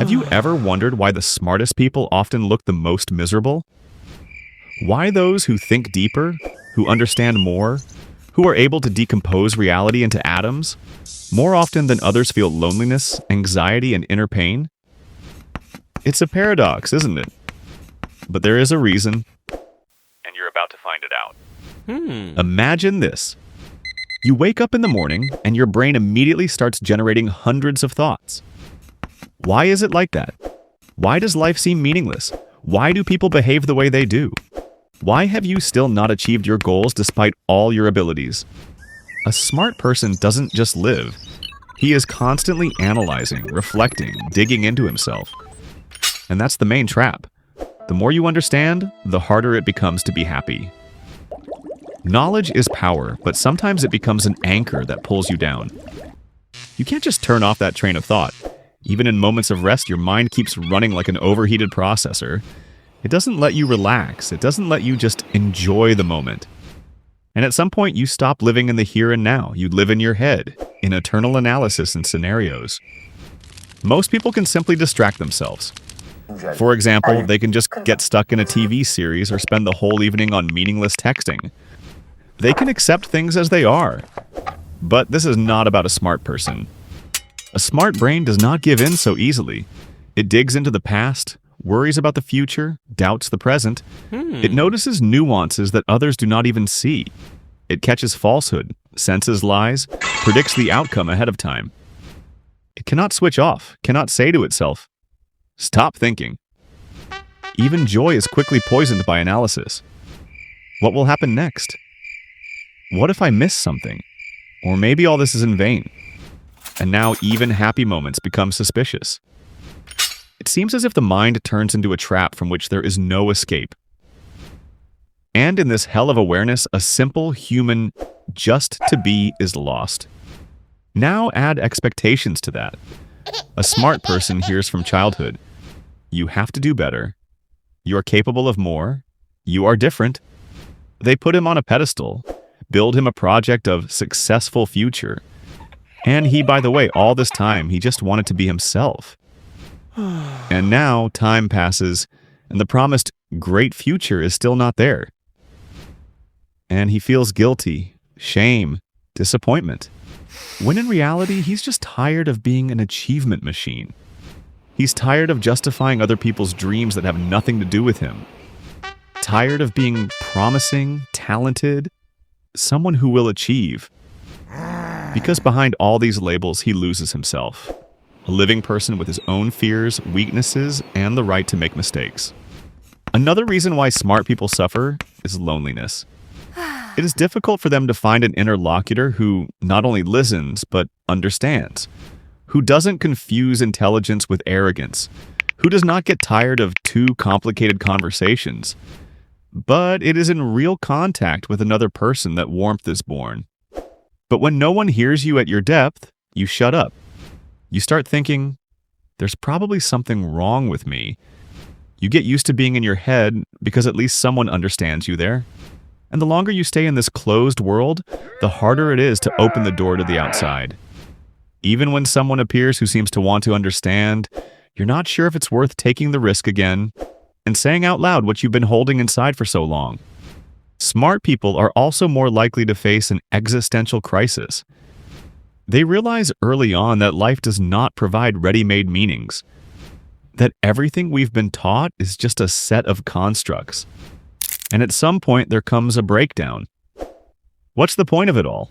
Have you ever wondered why the smartest people often look the most miserable? Why those who think deeper, who understand more, who are able to decompose reality into atoms, more often than others feel loneliness, anxiety, and inner pain? It's a paradox, isn't it? But there is a reason, and you're about to find it out. Imagine this. You wake up in the morning, and your brain immediately starts generating hundreds of thoughts. Why is it like that? Why does life seem meaningless? Why do people behave the way they do? Why have you still not achieved your goals despite all your abilities? A smart person doesn't just live. He is constantly analyzing, reflecting, digging into himself. And that's the main trap. The more you understand, the harder it becomes to be happy. Knowledge is power, but sometimes it becomes an anchor that pulls you down. You can't just turn off that train of thought. Even in moments of rest, your mind keeps running like an overheated processor. It doesn't let you relax. It doesn't let you just enjoy the moment. And at some point, you stop living in the here and now. You live in your head, in eternal analysis and scenarios. Most people can simply distract themselves. For example, they can just get stuck in a TV series or spend the whole evening on meaningless texting. They can accept things as they are. But this is not about a smart person. A smart brain does not give in so easily. It digs into the past, worries about the future, doubts the present. It notices nuances that others do not even see. It catches falsehood, senses lies, predicts the outcome ahead of time. It cannot switch off, cannot say to itself, "Stop thinking." Even joy is quickly poisoned by analysis. What will happen next? What if I miss something? Or maybe all this is in vain. And now even happy moments become suspicious. It seems as if the mind turns into a trap from which there is no escape. And in this hell of awareness, a simple human just to be is lost. Now add expectations to that. A smart person hears from childhood, "You have to do better. You are capable of more. You are different." They put him on a pedestal, build him a project of successful future. And he, by the way, all this time, he just wanted to be himself. And now time passes, and the promised great future is still not there. And he feels guilty, shame, disappointment. When in reality, he's just tired of being an achievement machine. He's tired of justifying other people's dreams that have nothing to do with him. Tired of being promising, talented, someone who will achieve. Because behind all these labels, he loses himself. A living person with his own fears, weaknesses, and the right to make mistakes. Another reason why smart people suffer is loneliness. It is difficult for them to find an interlocutor who not only listens, but understands. Who doesn't confuse intelligence with arrogance. Who does not get tired of too complicated conversations. But it is in real contact with another person that warmth is born. But when no one hears you at your depth, you shut up. You start thinking, there's probably something wrong with me. You get used to being in your head because at least someone understands you there. And the longer you stay in this closed world, the harder it is to open the door to the outside. Even when someone appears who seems to want to understand, you're not sure if it's worth taking the risk again and saying out loud what you've been holding inside for so long. Smart people are also more likely to face an existential crisis. They realize early on that life does not provide ready-made meanings, that everything we've been taught is just a set of constructs. And at some point, there comes a breakdown. What's the point of it all?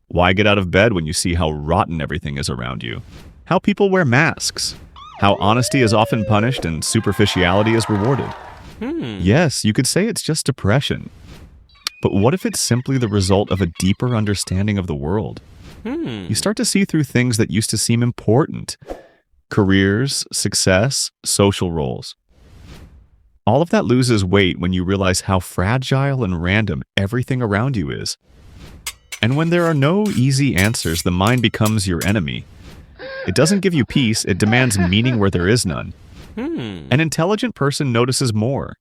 Why get out of bed when you see how rotten everything is around you? How people wear masks? How honesty is often punished and superficiality is rewarded? Yes, you could say it's just depression. But what if it's simply the result of a deeper understanding of the world? You start to see through things that used to seem important. Careers, success, social roles. All of that loses weight when you realize how fragile and random everything around you is. And when there are no easy answers, the mind becomes your enemy. It doesn't give you peace, it demands meaning where there is none. An intelligent person notices more.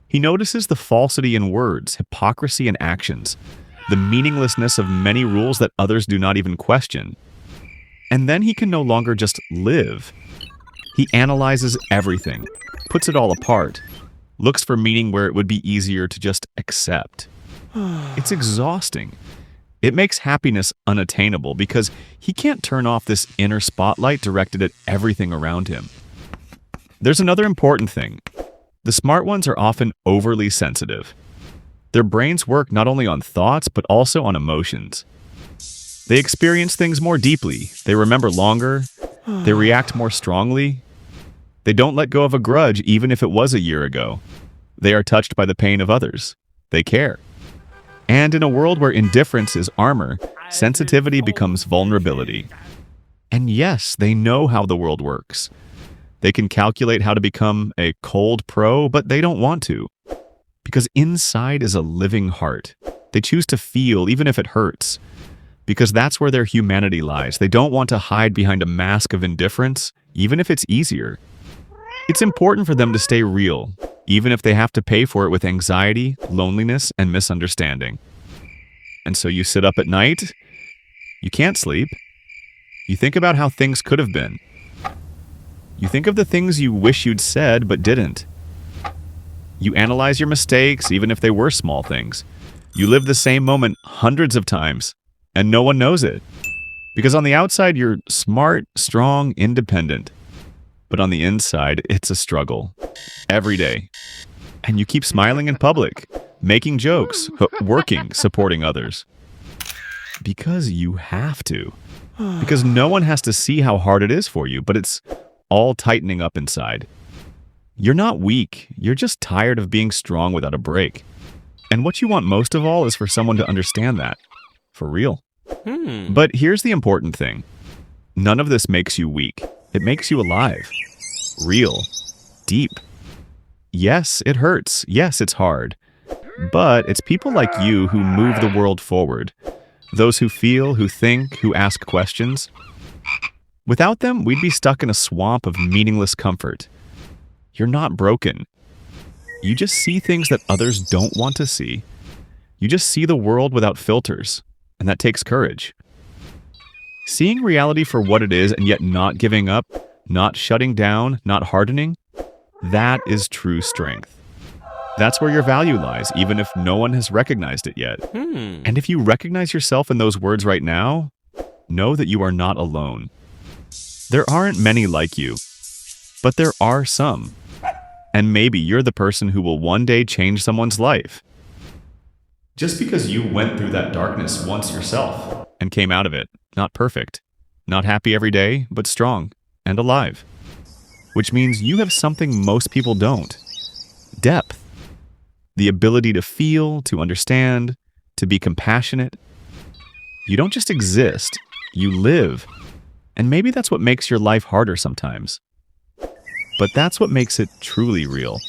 He notices the falsity in words, hypocrisy in actions, the meaninglessness of many rules that others do not even question. And then he can no longer just live. He analyzes everything, puts it all apart, looks for meaning where it would be easier to just accept. It's exhausting. It makes happiness unattainable because he can't turn off this inner spotlight directed at everything around him. There's another important thing. The smart ones are often overly sensitive. Their brains work not only on thoughts, but also on emotions. They experience things more deeply, they remember longer, they react more strongly. They don't let go of a grudge even if it was a year ago. They are touched by the pain of others. They care. And in a world where indifference is armor, sensitivity becomes vulnerability. And yes, they know how the world works. They can calculate how to become a cold pro, but they don't want to. Because inside is a living heart. They choose to feel even if it hurts. Because that's where their humanity lies. They don't want to hide behind a mask of indifference, even if it's easier. It's important for them to stay real, even if they have to pay for it with anxiety, loneliness, and misunderstanding. And so you sit up at night, you can't sleep, you think about how things could have been. You think of the things you wish you'd said but didn't. You analyze your mistakes, even if they were small things. You live the same moment hundreds of times, and no one knows it. Because on the outside, you're smart, strong, independent. But on the inside, it's a struggle. Every day. And you keep smiling in public, making jokes, working, supporting others. Because you have to. Because no one has to see how hard it is for you, but it's all tightening up inside. You're not weak, you're just tired of being strong without a break. And what you want most of all is for someone to understand that. For real. But here's the important thing. None of this makes you weak. It makes you alive. Real. Deep. Yes, it hurts. Yes, it's hard. But it's people like you who move the world forward. Those who feel, who think, who ask questions. Without them, we'd be stuck in a swamp of meaningless comfort. You're not broken. You just see things that others don't want to see. You just see the world without filters, and that takes courage. Seeing reality for what it is and yet not giving up, not shutting down, not hardening, that is true strength. That's where your value lies, even if no one has recognized it yet. And if you recognize yourself in those words right now, know that you are not alone. There aren't many like you, but there are some. And maybe you're the person who will one day change someone's life. Just because you went through that darkness once yourself and came out of it, not perfect, not happy every day, but strong and alive. Which means you have something most people don't. Depth. The ability to feel, to understand, to be compassionate. You don't just exist, you live. And maybe that's what makes your life harder sometimes. But that's what makes it truly real.